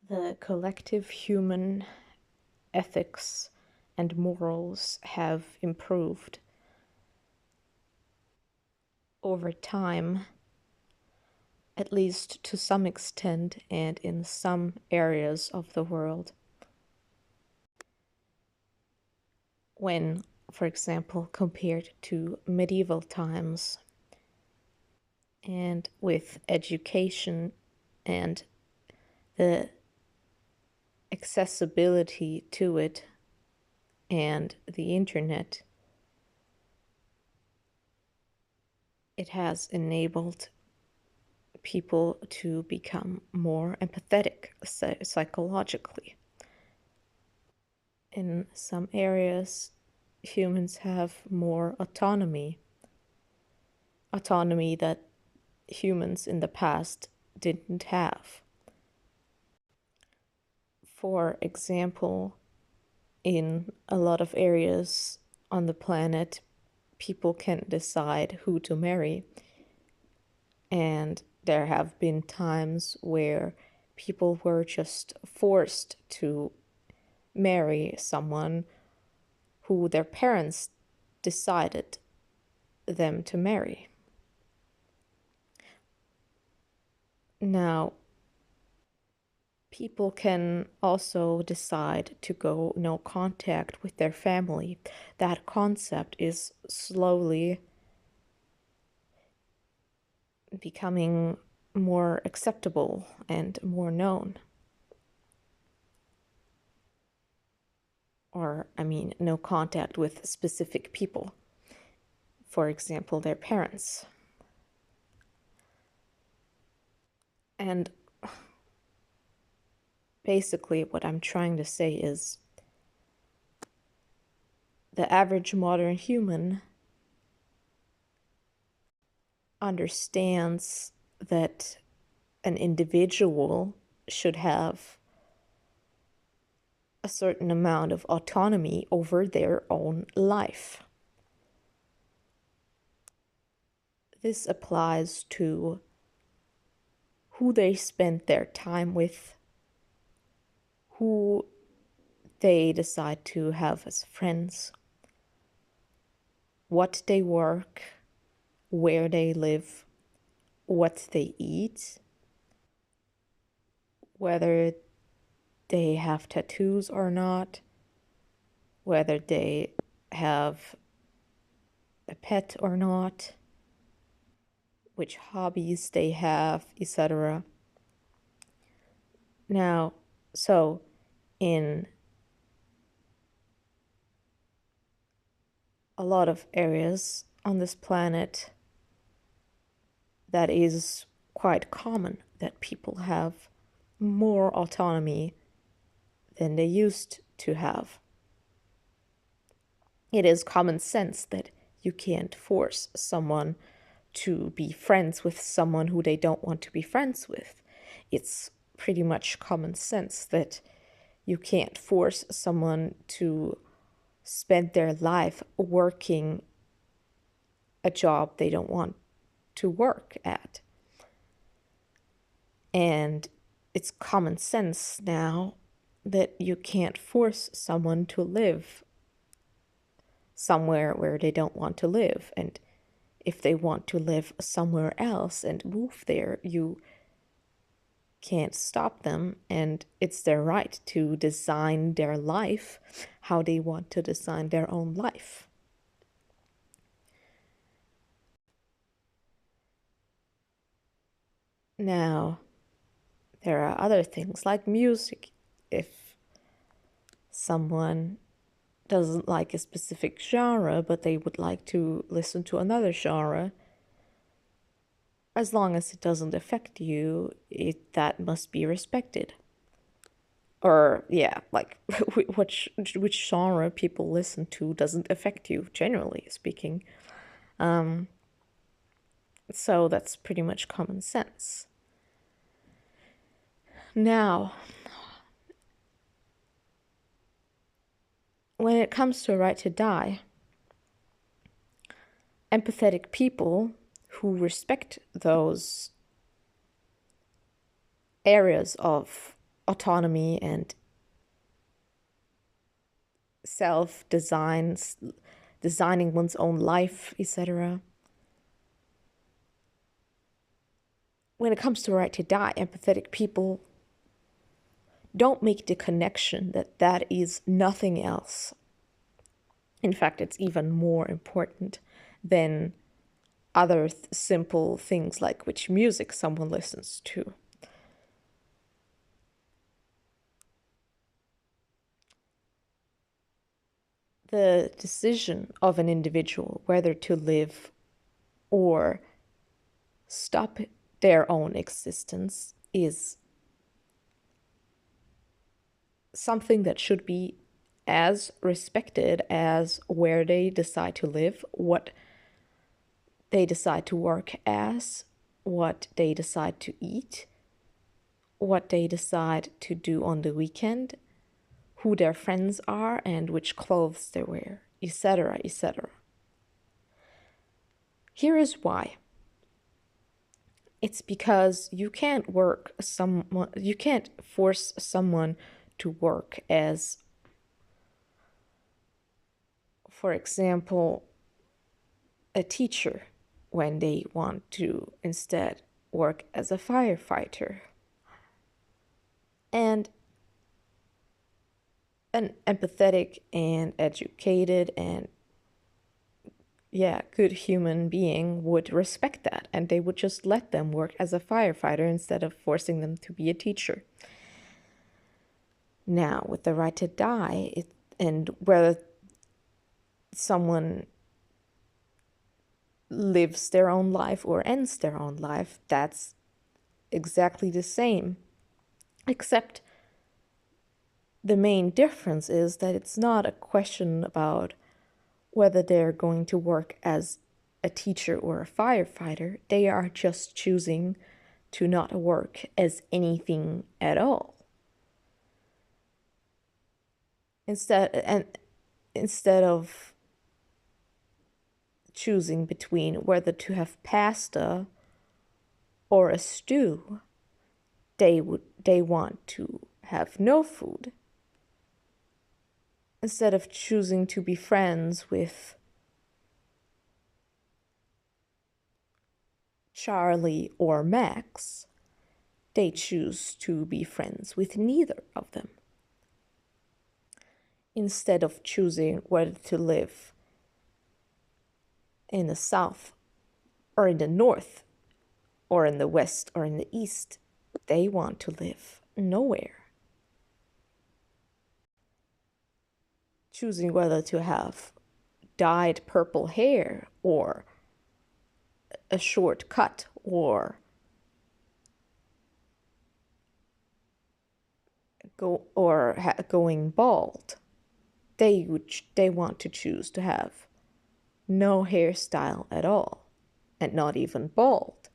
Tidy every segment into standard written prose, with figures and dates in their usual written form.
The collective human ethics and morals have improved over time, at least to some extent, and in some areas of the world. When, for example, compared to medieval times, and with education and the accessibility to it and the internet, it has enabled people to become more empathetic psychologically. In some areas, humans have more autonomy that humans in the past didn't have. For example, in a lot of areas on the planet, people can decide who to marry. And there have been times where people were just forced to marry someone who their parents decided them to marry. Now, people can also decide to go no contact with their family. That concept is slowly becoming more acceptable and more known. Or, no contact with specific people. For example, their parents. And basically what I'm trying to say is the average modern human understands that an individual should have a certain amount of autonomy over their own life. This applies to who they spend their time with, who they decide to have as friends, what they work, where they live, what they eat, whether they have tattoos or not, whether they have a pet or not, which hobbies they have, etc. Now, so in a lot of areas on this planet, that is quite common that people have more autonomy than they used to have. It is common sense that you can't force someone to be friends with someone who they don't want to be friends with. It's pretty much common sense that you can't force someone to spend their life working a job they don't want to work at. And it's common sense now that you can't force someone to live somewhere where they don't want to live. And if they want to live somewhere else and move there, you can't stop them, and it's their right to design their life how they want to design their own life. Now, there are other things like music. If someone doesn't like a specific genre, but they would like to listen to another genre, as long as it doesn't affect you, that must be respected. Or, yeah, like, which genre people listen to doesn't affect you, generally speaking. So that's pretty much common sense. Now, when it comes to right to die, empathetic people who respect those areas of autonomy and self-design, designing one's own life, etc. When it comes to right to die, empathetic people don't make the connection that that is nothing else. In fact, it's even more important than other simple things like which music someone listens to. The decision of an individual whether to live or stop their own existence is something that should be as respected as where they decide to live, what they decide to work as, what they decide to eat, what they decide to do on the weekend, who their friends are, and which clothes they wear, etc., etc. Here is why. It's because you can't force someone to work as, for example, a teacher when they want to instead work as a firefighter. And an empathetic and educated and good human being would respect that, and they would just let them work as a firefighter instead of forcing them to be a teacher. Now, with the right to die, and whether someone lives their own life or ends their own life, that's exactly the same, except the main difference is that it's not a question about whether they're going to work as a teacher or a firefighter. They are just choosing to not work as anything at all. Instead of choosing between whether to have pasta or a stew, they want to have no food. Instead of choosing to be friends with Charlie or Max, they choose to be friends with neither of them. Instead of choosing whether to live in the south or in the north or in the west or in the east, they want to live nowhere. Choosing whether to have dyed purple hair or a short cut or going bald. They want to choose to have no hairstyle at all, and not even bald.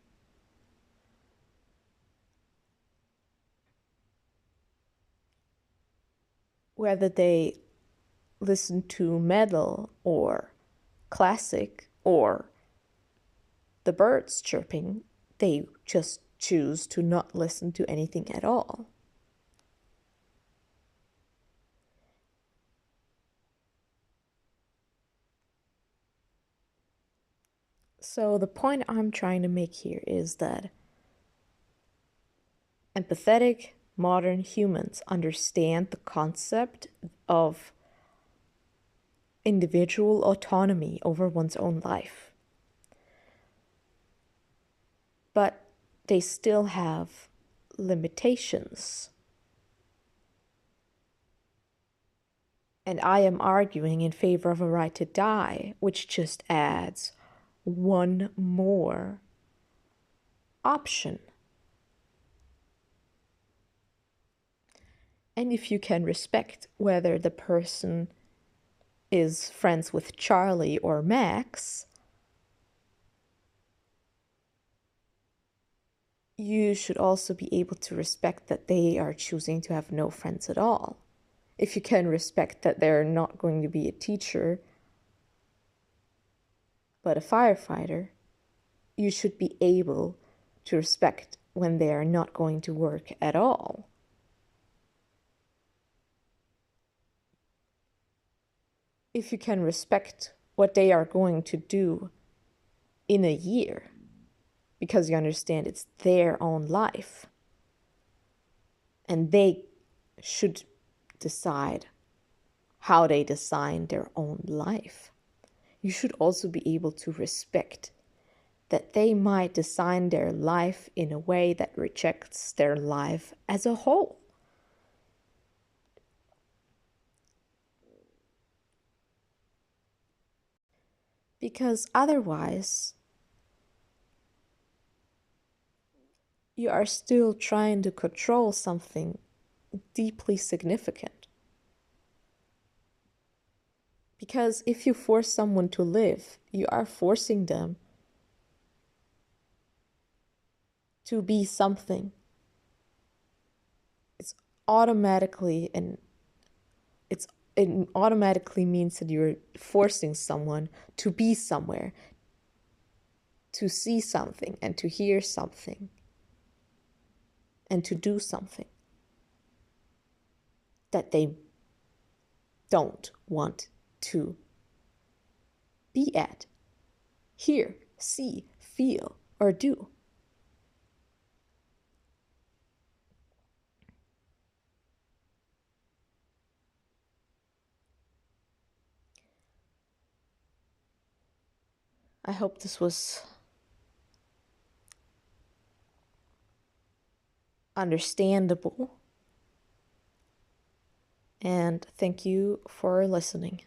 Whether they listen to metal or classic or the birds chirping, they just choose to not listen to anything at all. So the point I'm trying to make here is that empathetic modern humans understand the concept of individual autonomy over one's own life. But they still have limitations. And I am arguing in favor of a right to die, which just adds one more option. And if you can respect whether the person is friends with Charlie or Max, you should also be able to respect that they are choosing to have no friends at all. If you can respect that they're not going to be a teacher, but a firefighter, you should be able to respect when they are not going to work at all. if you can respect what they are going to do in a year, because you understand it's their own life and they should decide how they design their own life, you should also be able to respect that they might design their life in a way that rejects their life as a whole. Because otherwise, you are still trying to control something deeply significant. Because if you force someone to live, you are forcing them to be something. It's automatically and it automatically means that you're forcing someone to be somewhere, to see something and to hear something and to do something that they don't want to be at, hear, see, feel, or do. I hope this was understandable, and thank you for listening.